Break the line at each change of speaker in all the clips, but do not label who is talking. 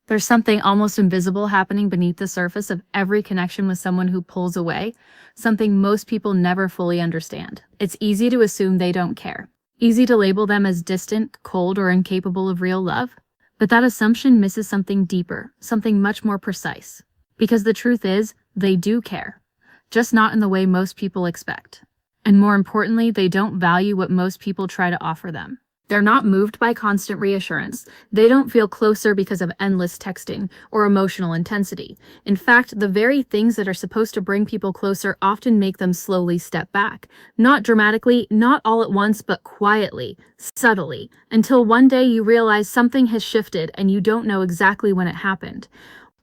There's something almost invisible happening beneath the surface of every connection with someone who pulls away, something most people never fully understand. It's easy to assume they don't care. Easy to label them as distant, cold, or incapable of real love. But that assumption misses something deeper, something much more precise. Because the truth is, they do care. Just not in the way most people expect. And more importantly, they don't value what most people try to offer them. They're not moved by constant reassurance. They don't feel closer because of endless texting or emotional intensity. In fact, the very things that are supposed to bring people closer often make them slowly step back. Not dramatically, not all at once, but quietly, subtly, until one day you realize something has shifted and you don't know exactly when it happened.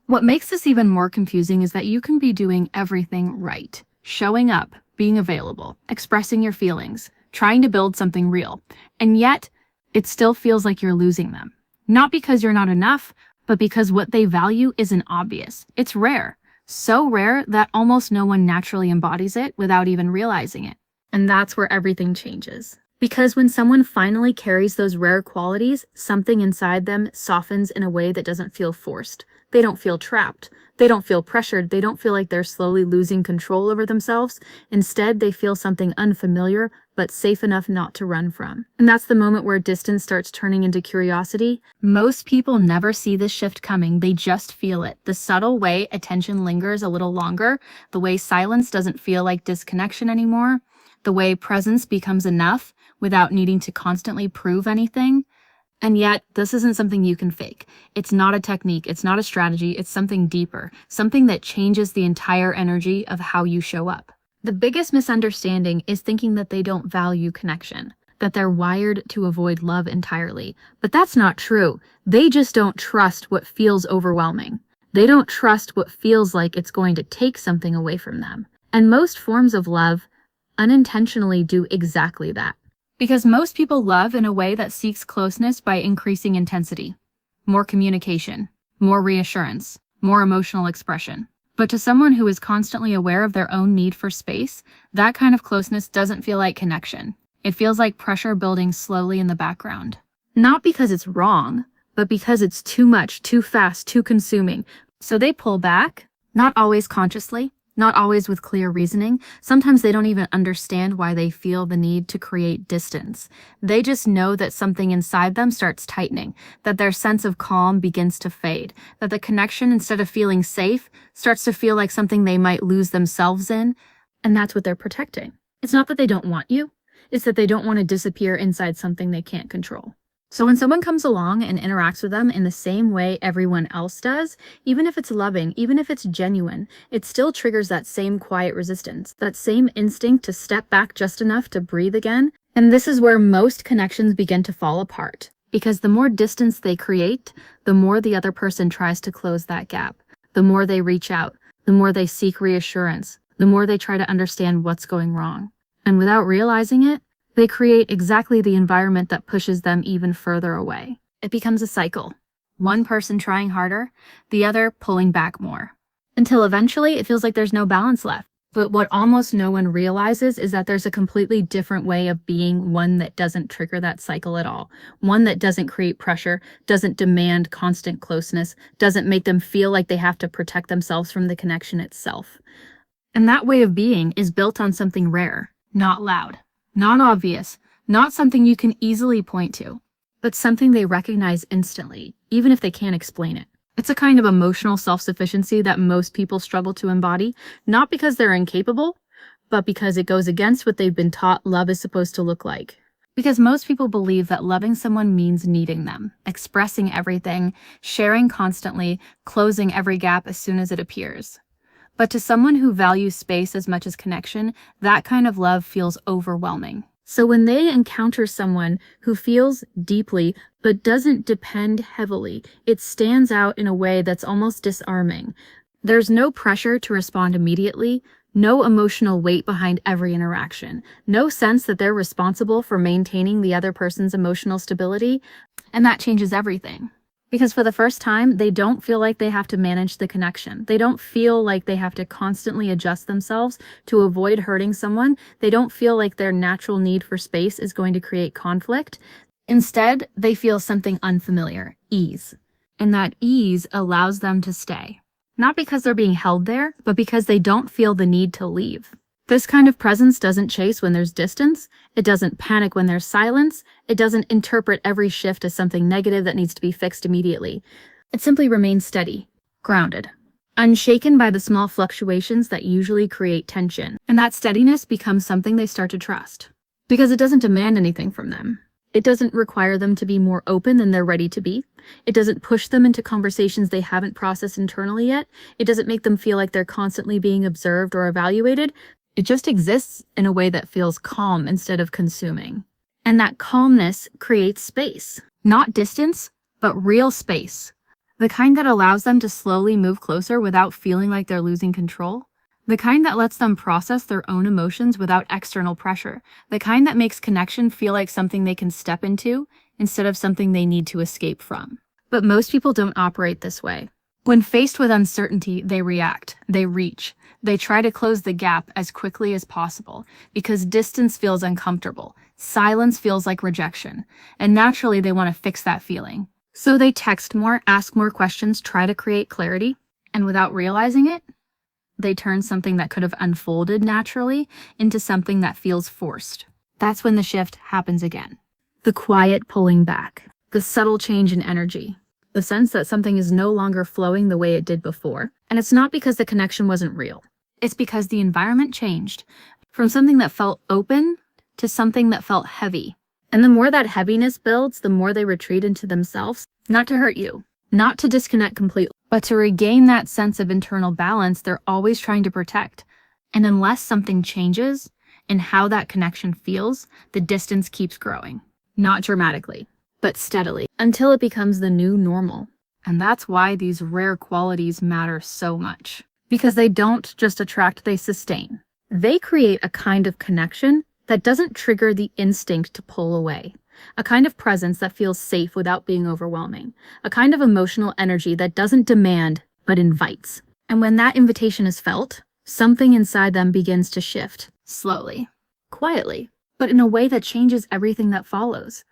What makes this even more confusing is that you can be doing everything right. Showing up, being available, expressing your feelings, trying to build something real. And yet, it still feels like you're losing them. Not because you're not enough, but because what they value isn't obvious. It's rare. So rare that almost no one naturally embodies it without even realizing it. And that's where everything changes. Because when someone finally carries those rare qualities, something inside them softens in a way that doesn't feel forced. They don't feel trapped. They don't feel pressured. They don't feel like they're slowly losing control over themselves. Instead, they feel something unfamiliar, but safe enough not to run from. And that's the moment where distance starts turning into curiosity. Most people never see this shift coming. They just feel it. The subtle way attention lingers a little longer, the way silence doesn't feel like disconnection anymore, the way presence becomes enough without needing to constantly prove anything. And yet, this isn't something you can fake. It's not a technique, it's not a strategy, it's something deeper, something that changes the entire energy of how you show up. The biggest misunderstanding is thinking that they don't value connection, that they're wired to avoid love entirely. But that's not true. They just don't trust what feels overwhelming. They don't trust what feels like it's going to take something away from them. And most forms of love unintentionally do exactly that. Because most people love in a way that seeks closeness by increasing intensity, more communication, more reassurance, more emotional expression. But to someone who is constantly aware of their own need for space, that kind of closeness doesn't feel like connection. It feels like pressure building slowly in the background. Not because it's wrong, but because it's too much, too fast, too consuming. So they pull back, not always consciously, not always with clear reasoning. Sometimes they don't even understand why they feel the need to create distance. They just know that something inside them starts tightening, that their sense of calm begins to fade, that the connection, instead of feeling safe, starts to feel like something they might lose themselves in, and that's what they're protecting. It's not that they don't want you, it's that they don't want to disappear inside something they can't control. So when someone comes along and interacts with them in the same way everyone else does, even if it's loving, even if it's genuine, it still triggers that same quiet resistance, that same instinct to step back just enough to breathe again. And this is where most connections begin to fall apart. Because the more distance they create, the more the other person tries to close that gap. The more they reach out, the more they seek reassurance, the more they try to understand what's going wrong. And without realizing it, they create exactly the environment that pushes them even further away. It becomes a cycle. One person trying harder, the other pulling back more. Until eventually it feels like there's no balance left. But what almost no one realizes is that there's a completely different way of being, one that doesn't trigger that cycle at all. One that doesn't create pressure, doesn't demand constant closeness, doesn't make them feel like they have to protect themselves from the connection itself. And that way of being is built on something rare, not loud. Not obvious, not something you can easily point to, but something they recognize instantly, even if they can't explain it. It's a kind of emotional self-sufficiency that most people struggle to embody, not because they're incapable, but because it goes against what they've been taught love is supposed to look like. Because most people believe that loving someone means needing them, expressing everything, sharing constantly, closing every gap as soon as it appears. But to someone who values space as much as connection, that kind of love feels overwhelming. So when they encounter someone who feels deeply but doesn't depend heavily, it stands out in a way that's almost disarming. There's no pressure to respond immediately, no emotional weight behind every interaction, no sense that they're responsible for maintaining the other person's emotional stability, and that changes everything. Because for the first time, they don't feel like they have to manage the connection. They don't feel like they have to constantly adjust themselves to avoid hurting someone. They don't feel like their natural need for space is going to create conflict. Instead, they feel something unfamiliar, ease. And that ease allows them to stay. Not because they're being held there, but because they don't feel the need to leave. This kind of presence doesn't chase when there's distance, it doesn't panic when there's silence, it doesn't interpret every shift as something negative that needs to be fixed immediately. It simply remains steady, grounded, unshaken by the small fluctuations that usually create tension. And that steadiness becomes something they start to trust. Because it doesn't demand anything from them. It doesn't require them to be more open than they're ready to be. It doesn't push them into conversations they haven't processed internally yet. It doesn't make them feel like they're constantly being observed or evaluated. It just exists in a way that feels calm instead of consuming. And that calmness creates space. Not distance, but real space. The kind that allows them to slowly move closer without feeling like they're losing control. The kind that lets them process their own emotions without external pressure. The kind that makes connection feel like something they can step into instead of something they need to escape from. But most people don't operate this way. When faced with uncertainty, they react, they reach, they try to close the gap as quickly as possible because distance feels uncomfortable, silence feels like rejection, and naturally they want to fix that feeling. So they text more, ask more questions, try to create clarity, and without realizing it, they turn something that could have unfolded naturally into something that feels forced. That's when the shift happens again. The quiet pulling back, the subtle change in energy, the sense that something is no longer flowing the way it did before. And it's not because the connection wasn't real. It's because the environment changed from something that felt open to something that felt heavy. And the more that heaviness builds, the more they retreat into themselves, not to hurt you, not to disconnect completely, but to regain that sense of internal balance they're always trying to protect. And unless something changes in how that connection feels, the distance keeps growing. Not dramatically, but steadily, until it becomes the new normal. And that's why these rare qualities matter so much. Because they don't just attract, they sustain. They create a kind of connection that doesn't trigger the instinct to pull away. A kind of presence that feels safe without being overwhelming. A kind of emotional energy that doesn't demand, but invites. And when that invitation is felt, something inside them begins to shift, slowly, quietly, but in a way that changes everything that follows.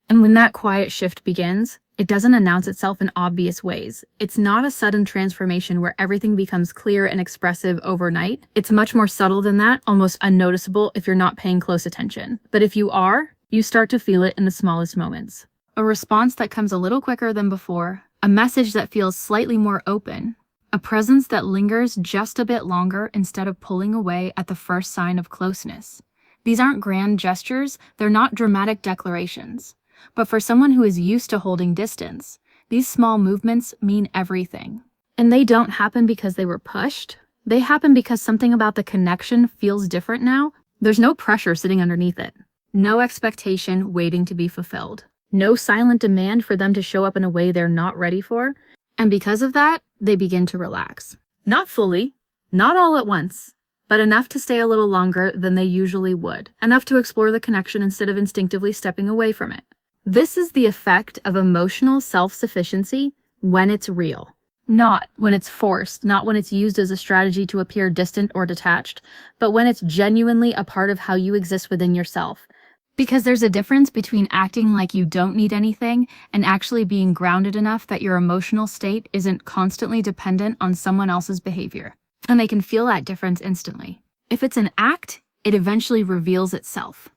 And when that quiet shift begins, it doesn't announce itself in obvious ways. It's not a sudden transformation where everything becomes clear and expressive overnight. It's much more subtle than that, almost unnoticeable if you're not paying close attention. But if you are, you start to feel it in the smallest moments. A response that comes a little quicker than before, a message that feels slightly more open, a presence that lingers just a bit longer instead of pulling away at the first sign of closeness. These aren't grand gestures, they're not dramatic declarations. But for someone who is used to holding distance, these small movements mean everything. And they don't happen because they were pushed. They happen because something about the connection feels different now. There's no pressure sitting underneath it. No expectation waiting to be fulfilled. No silent demand for them to show up in a way they're not ready for. And because of that, they begin to relax. Not fully, not all at once, but enough to stay a little longer than they usually would. Enough to explore the connection instead of instinctively stepping away from it. This is the effect of emotional self-sufficiency when it's real. Not when it's forced, not when it's used as a strategy to appear distant or detached, but when it's genuinely a part of how you exist within yourself. Because there's a difference between acting like you don't need anything and actually being grounded enough that your emotional state isn't constantly dependent on someone else's behavior. And they can feel that difference instantly. If it's an act, it eventually reveals itself.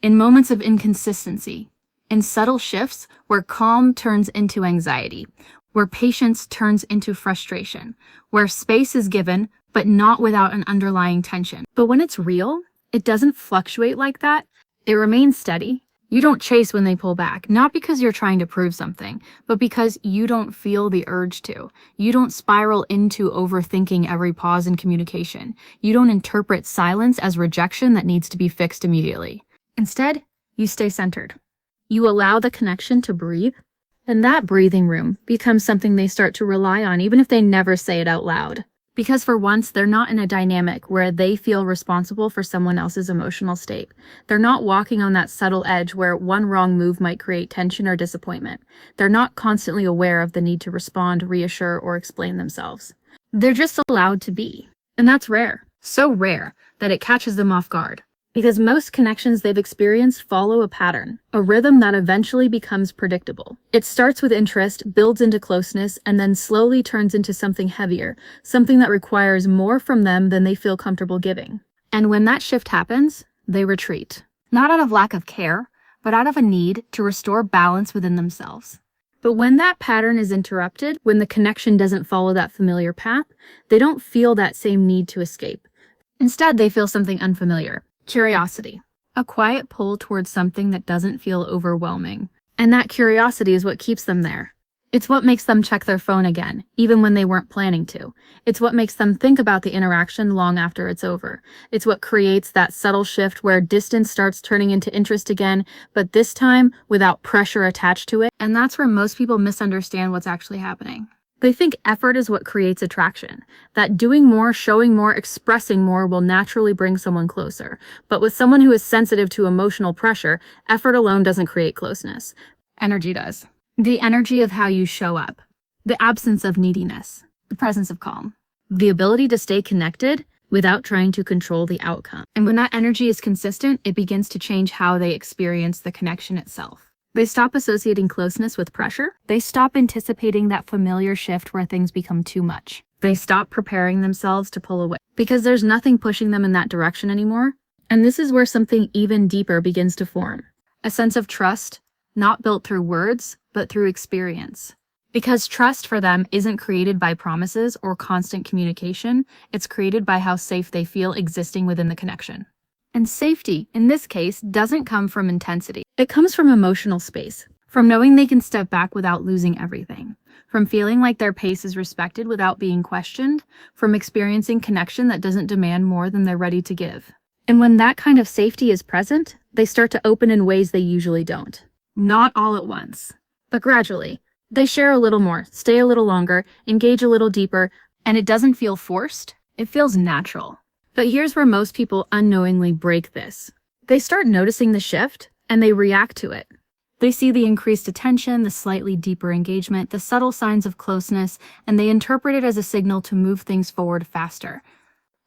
In moments of inconsistency, in subtle shifts where calm turns into anxiety, where patience turns into frustration, where space is given, but not without an underlying tension. But when it's real, it doesn't fluctuate like that. It remains steady. You don't chase when they pull back, not because you're trying to prove something, but because you don't feel the urge to. You don't spiral into overthinking every pause in communication. You don't interpret silence as rejection that needs to be fixed immediately. Instead, you stay centered. You allow the connection to breathe, and that breathing room becomes something they start to rely on even if they never say it out loud. Because for once, they're not in a dynamic where they feel responsible for someone else's emotional state. They're not walking on that subtle edge where one wrong move might create tension or disappointment. They're not constantly aware of the need to respond, reassure, or explain themselves. They're just allowed to be. And that's rare. So rare that it catches them off guard. Because most connections they've experienced follow a pattern, a rhythm that eventually becomes predictable. It starts with interest, builds into closeness, and then slowly turns into something heavier, something that requires more from them than they feel comfortable giving. And when that shift happens, they retreat. Not out of lack of care, but out of a need to restore balance within themselves. But when that pattern is interrupted, when the connection doesn't follow that familiar path, they don't feel that same need to escape. Instead, they feel something unfamiliar. Curiosity. A quiet pull towards something that doesn't feel overwhelming. And that curiosity is what keeps them there. It's what makes them check their phone again, even when they weren't planning to. It's what makes them think about the interaction long after it's over. It's what creates that subtle shift where distance starts turning into interest again, but this time without pressure attached to it. And that's where most people misunderstand what's actually happening. They think effort is what creates attraction, that doing more, showing more, expressing more will naturally bring someone closer. But with someone who is sensitive to emotional pressure, effort alone doesn't create closeness. Energy does. The energy of how you show up, the absence of neediness, the presence of calm, the ability to stay connected without trying to control the outcome. And when that energy is consistent, it begins to change how they experience the connection itself. They stop associating closeness with pressure. They stop anticipating that familiar shift where things become too much. They stop preparing themselves to pull away because there's nothing pushing them in that direction anymore. And this is where something even deeper begins to form. A sense of trust, not built through words, but through experience. Because trust for them isn't created by promises or constant communication, it's created by how safe they feel existing within the connection. And safety, in this case, doesn't come from intensity. It comes from emotional space, from knowing they can step back without losing everything, from feeling like their pace is respected without being questioned, from experiencing connection that doesn't demand more than they're ready to give. And when that kind of safety is present, they start to open in ways they usually don't. Not all at once, but gradually. They share a little more, stay a little longer, engage a little deeper, and it doesn't feel forced, it feels natural. But here's where most people unknowingly break this. They start noticing the shift, and they react to it. They see the increased attention, the slightly deeper engagement, the subtle signs of closeness, and they interpret it as a signal to move things forward faster,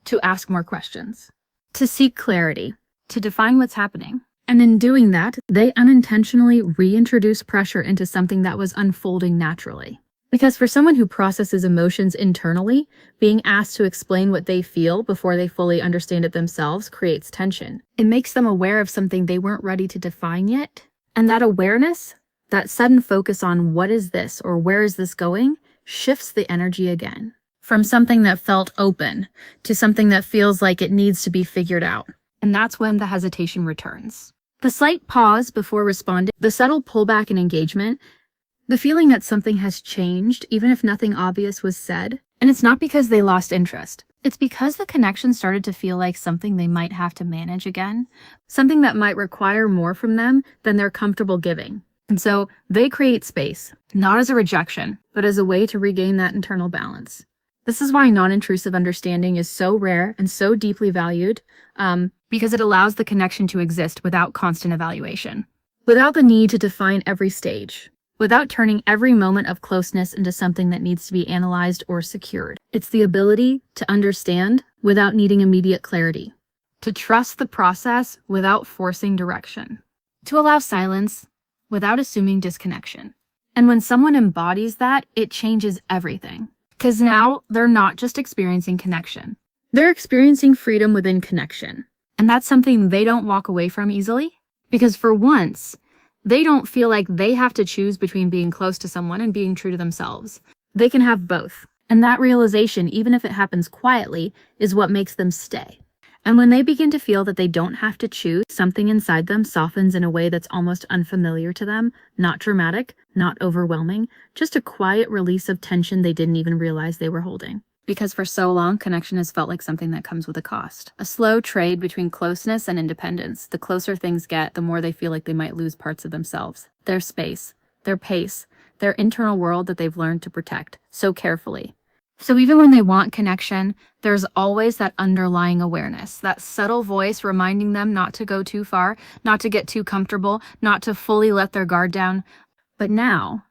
to ask more questions, to seek clarity, to define what's happening. And in doing that, they unintentionally reintroduce pressure into something that was unfolding naturally. Because for someone who processes emotions internally, being asked to explain what they feel before they fully understand it themselves creates tension. It makes them aware of something they weren't ready to define yet. And that awareness, that sudden focus on what is this or where is this going, shifts the energy again. From something that felt open to something that feels like it needs to be figured out. And that's when the hesitation returns. The slight pause before responding, the subtle pullback in engagement, the feeling that something has changed, even if nothing obvious was said. And it's not because they lost interest. It's because the connection started to feel like something they might have to manage again, something that might require more from them than they're comfortable giving. And so they create space, not as a rejection, but as a way to regain that internal balance. This is why non-intrusive understanding is so rare and so deeply valued, because it allows the connection to exist without constant evaluation, without the need to define every stage, without turning every moment of closeness into something that needs to be analyzed or secured. It's the ability to understand without needing immediate clarity, to trust the process without forcing direction, to allow silence without assuming disconnection. And when someone embodies that, it changes everything. Because now they're not just experiencing connection. They're experiencing freedom within connection. And that's something they don't walk away from easily. Because for once, they don't feel like they have to choose between being close to someone and being true to themselves. They can have both. And that realization, even if it happens quietly, is what makes them stay. And when they begin to feel that they don't have to choose, something inside them softens in a way that's almost unfamiliar to them, not dramatic, not overwhelming, just a quiet release of tension they didn't even realize they were holding. Because for so long, connection has felt like something that comes with a cost. A slow trade between closeness and independence. The closer things get, the more they feel like they might lose parts of themselves. Their space, their pace, their internal world that they've learned to protect so carefully. So even when they want connection, there's always that underlying awareness, that subtle voice reminding them not to go too far, not to get too comfortable, not to fully let their guard down. But now,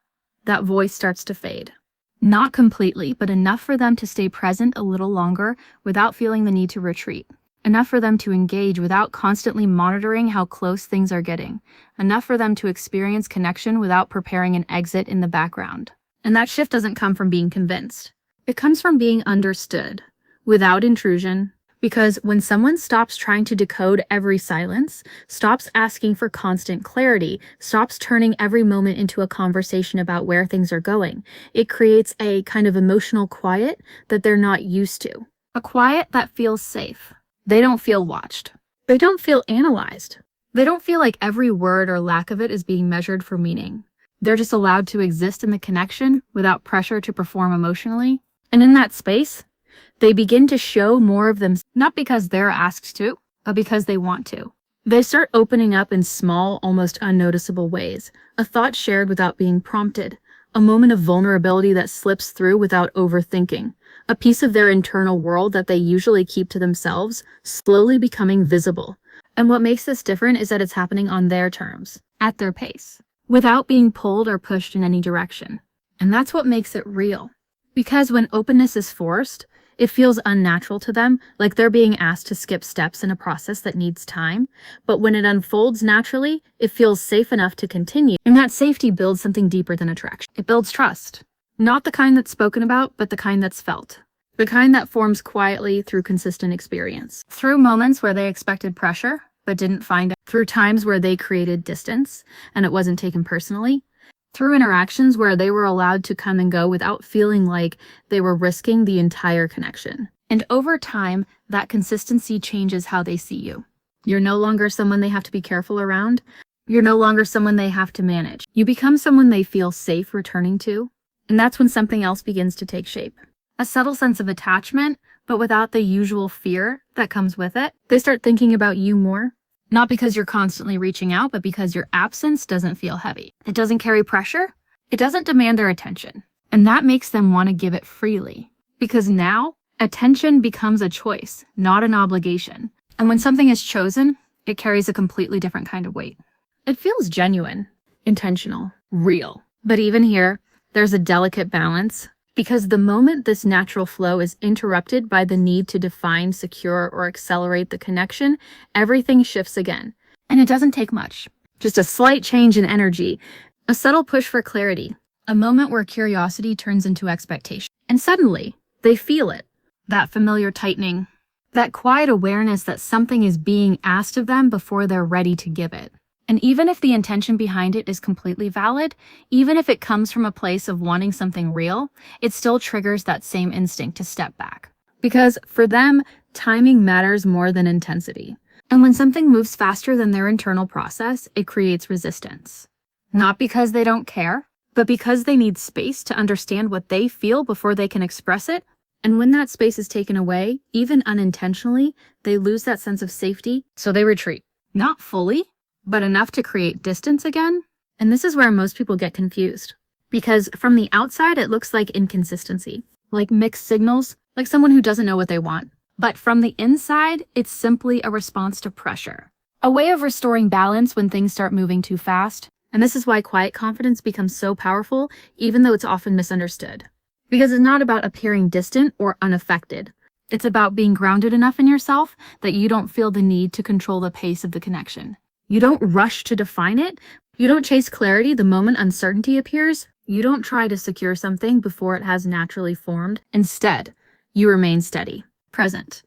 that voice starts to fade. Not completely, but enough for them to stay present a little longer without feeling the need to retreat. enough for them to engage without constantly monitoring how close things are getting, enough for them to experience connection without preparing an exit in the background. And that shift doesn't come from being convinced. It comes from being understood, without intrusion, because when someone stops trying to decode every silence, stops asking for constant clarity, stops turning every moment into a conversation about where things are going, it creates a kind of emotional quiet that they're not used to. A quiet that feels safe. They don't feel watched. They don't feel analyzed. They don't feel like every word or lack of it is being measured for meaning. They're just allowed to exist in the connection without pressure to perform emotionally. And in that space, they begin to show more of them, not because they're asked to, but because they want to. They start opening up in small, almost unnoticeable ways, a thought shared without being prompted, a moment of vulnerability that slips through without overthinking, a piece of their internal world that they usually keep to themselves, slowly becoming visible. And what makes this different is that it's happening on their terms, at their pace, without being pulled or pushed in any direction. And that's what makes it real. Because when openness is forced, it feels unnatural to them, like they're being asked to skip steps in a process that needs time. But when it unfolds naturally, it feels safe enough to continue. And that safety builds something deeper than attraction. It builds trust. Not the kind that's spoken about, but the kind that's felt. The kind that forms quietly through consistent experience. Through moments where they expected pressure, but didn't find it. Through times where they created distance, and it wasn't taken personally. Through interactions where they were allowed to come and go without feeling like they were risking the entire connection. And over time, that consistency changes how they see you. You're no longer someone they have to be careful around. You're no longer someone they have to manage. You become someone they feel safe returning to. And that's when something else begins to take shape. A subtle sense of attachment, but without the usual fear that comes with it. They start thinking about you more. Not because you're constantly reaching out, but because your absence doesn't feel heavy. It doesn't carry pressure. It doesn't demand their attention. And that makes them want to give it freely. Because now, attention becomes a choice, not an obligation. And when something is chosen, it carries a completely different kind of weight. It feels genuine, intentional, real. But even here, there's a delicate balance. Because the moment this natural flow is interrupted by the need to define, secure, or accelerate the connection, everything shifts again. And it doesn't take much. Just a slight change in energy, a subtle push for clarity, a moment where curiosity turns into expectation. And suddenly, they feel it. That familiar tightening, that quiet awareness that something is being asked of them before they're ready to give it. And even if the intention behind it is completely valid, even if it comes from a place of wanting something real, it still triggers that same instinct to step back. Because for them, timing matters more than intensity. And when something moves faster than their internal process, it creates resistance. Not because they don't care, but because they need space to understand what they feel before they can express it. And when that space is taken away, even unintentionally, they lose that sense of safety, so they retreat. Not fully, but enough to create distance again. And this is where most people get confused. Because from the outside, it looks like inconsistency, like mixed signals, like someone who doesn't know what they want. But from the inside, it's simply a response to pressure. A way of restoring balance when things start moving too fast. And this is why quiet confidence becomes so powerful, even though it's often misunderstood. Because it's not about appearing distant or unaffected. It's about being grounded enough in yourself that you don't feel the need to control the pace of the connection. You don't rush to define it. You don't chase clarity the moment uncertainty appears. You don't try to secure something before it has naturally formed. Instead, you remain steady, present,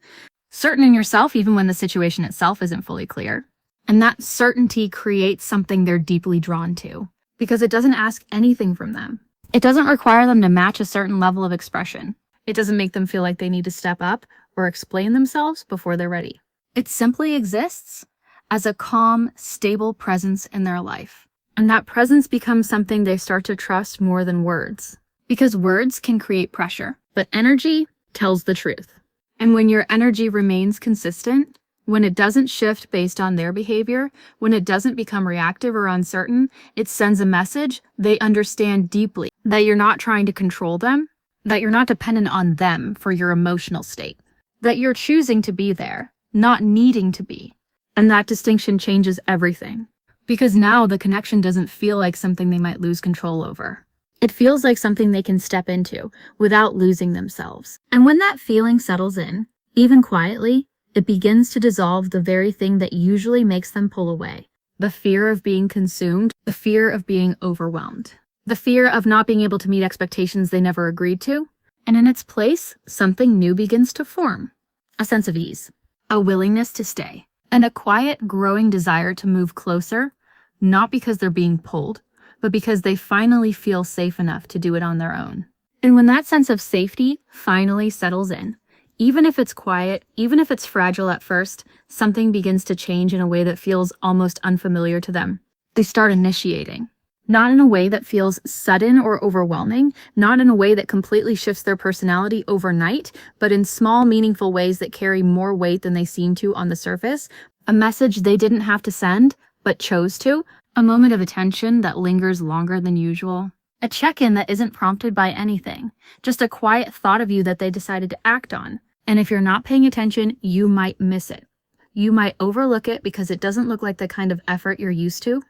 certain in yourself even when the situation itself isn't fully clear. And that certainty creates something they're deeply drawn to, because it doesn't ask anything from them. It doesn't require them to match a certain level of expression. It doesn't make them feel like they need to step up or explain themselves before they're ready. It simply exists as a calm, stable presence in their life. And that presence becomes something they start to trust more than words. Because words can create pressure, but energy tells the truth. And when your energy remains consistent, when it doesn't shift based on their behavior, when it doesn't become reactive or uncertain, it sends a message they understand deeply, that you're not trying to control them, that you're not dependent on them for your emotional state, that you're choosing to be there, not needing to be. And that distinction changes everything. Because now the connection doesn't feel like something they might lose control over. It feels like something they can step into without losing themselves. And when that feeling settles in, even quietly, It begins to dissolve the very thing that usually makes them pull away. The fear of being consumed, the fear of being overwhelmed, the fear of not being able to meet expectations they never agreed to. And in its place, something new begins to form. A sense of ease, a willingness to stay, and a quiet, growing desire to move closer, not because they're being pulled, but because they finally feel safe enough to do it on their own. And when that sense of safety finally settles in, even if it's quiet, even if it's fragile at first, something begins to change in a way that feels almost unfamiliar to them. They start initiating. Not in a way that feels sudden or overwhelming, not in a way that completely shifts their personality overnight, but in small, meaningful ways that carry more weight than they seem to on the surface. A message they didn't have to send, but chose to. A moment of attention that lingers longer than usual. A check-in that isn't prompted by anything, just a quiet thought of you that they decided to act on. And if you're not paying attention, you might miss it. You might overlook it because it doesn't look like the kind of effort you're used to.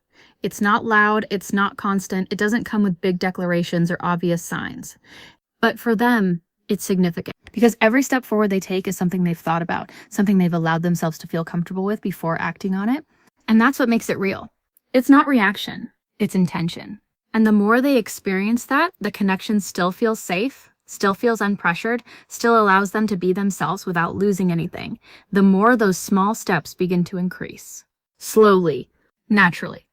It's not loud, it's not constant, it doesn't come with big declarations or obvious signs. But for them, it's significant because every step forward they take is something they've thought about, something they've allowed themselves to feel comfortable with before acting on it. And that's what makes it real. It's not reaction, it's intention. And the more they experience that, the connection still feels safe, still feels unpressured, still allows them to be themselves without losing anything. The more those small steps begin to increase. Slowly, naturally,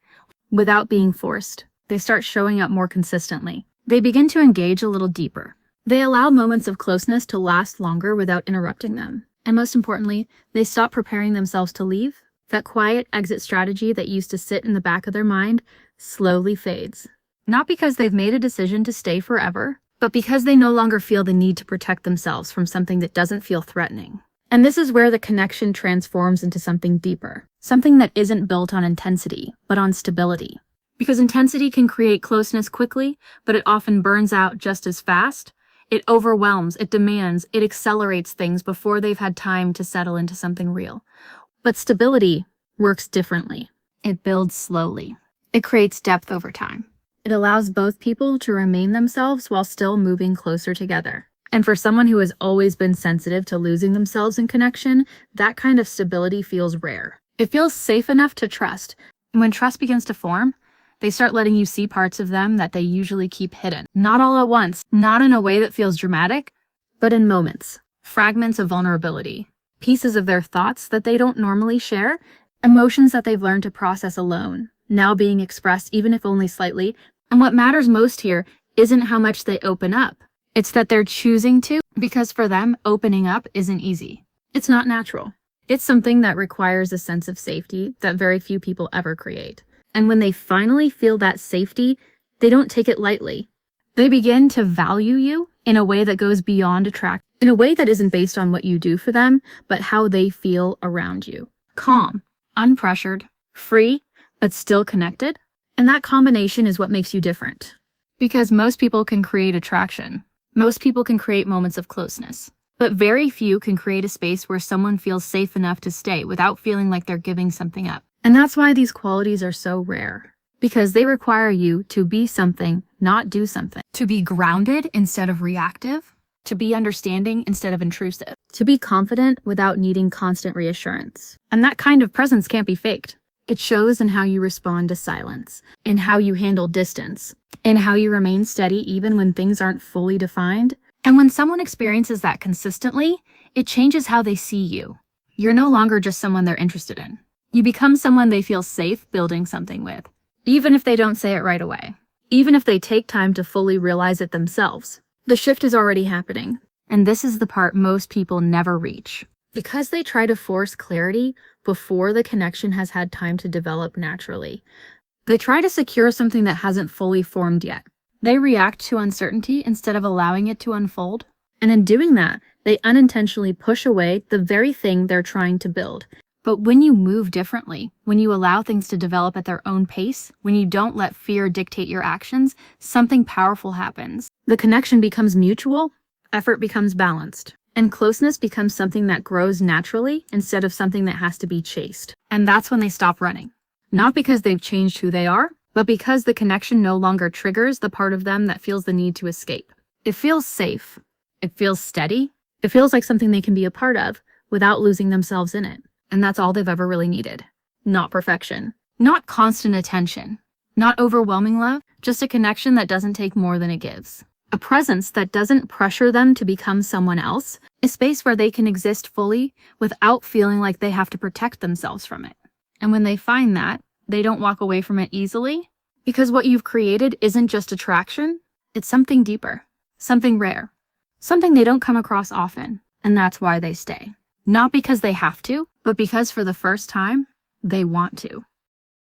without being forced. They start showing up more consistently. They begin to engage a little deeper. They allow moments of closeness to last longer without interrupting them. And most importantly, they stop preparing themselves to leave. That quiet exit strategy that used to sit in the back of their mind slowly fades. Not because they've made a decision to stay forever, but because they no longer feel the need to protect themselves from something that doesn't feel threatening. And this is where the connection transforms into something deeper, something that isn't built on intensity, but on stability. Because intensity can create closeness quickly, but it often burns out just as fast. It overwhelms, it demands, it accelerates things before they've had time to settle into something real. But stability works differently. It builds slowly. It creates depth over time. It allows both people to remain themselves while still moving closer together. And for someone who has always been sensitive to losing themselves in connection, that kind of stability feels rare. It feels safe enough to trust. And when trust begins to form, they start letting you see parts of them that they usually keep hidden. Not all at once, not in a way that feels dramatic, but in moments. Fragments of vulnerability. Pieces of their thoughts that they don't normally share. Emotions that they've learned to process alone, now being expressed even if only slightly. And what matters most here isn't how much they open up. It's that they're choosing to, because for them, opening up isn't easy. It's not natural. It's something that requires a sense of safety that very few people ever create. And when they finally feel that safety, they don't take it lightly. They begin to value you in a way that goes beyond attract, in a way that isn't based on what you do for them, but how they feel around you. Calm, unpressured, free, but still connected. And that combination is what makes you different. Because most people can create attraction. Most people can create moments of closeness. But very few can create a space where someone feels safe enough to stay without feeling like they're giving something up. And that's why these qualities are so rare. Because they require you to be something, not do something. To be grounded instead of reactive. To be understanding instead of intrusive. To be confident without needing constant reassurance. And that kind of presence can't be faked. It shows in how you respond to silence, in how you handle distance, in how you remain steady even when things aren't fully defined. And when someone experiences that consistently, it changes how they see you. You're no longer just someone they're interested in. You become someone they feel safe building something with, even if they don't say it right away, even if they take time to fully realize it themselves. The shift is already happening, and this is the part most people never reach. Because they try to force clarity before the connection has had time to develop naturally. They try to secure something that hasn't fully formed yet. They react to uncertainty instead of allowing it to unfold. And in doing that, they unintentionally push away the very thing they're trying to build. But when you move differently, when you allow things to develop at their own pace, when you don't let fear dictate your actions, something powerful happens. The connection becomes mutual, effort becomes balanced. And closeness becomes something that grows naturally instead of something that has to be chased. And that's when they stop running. Not because they've changed who they are, but because the connection no longer triggers the part of them that feels the need to escape. It feels safe. It feels steady. It feels like something they can be a part of without losing themselves in it. And that's all they've ever really needed. Not perfection. Not constant attention. Not overwhelming love. Just a connection that doesn't take more than it gives. A presence that doesn't pressure them to become someone else. A space where they can exist fully without feeling like they have to protect themselves from it. And when they find that, they don't walk away from it easily, because what you've created isn't just attraction, it's something deeper, something rare, something they don't come across often, and that's why they stay. Not because they have to, but because for the first time, they want to.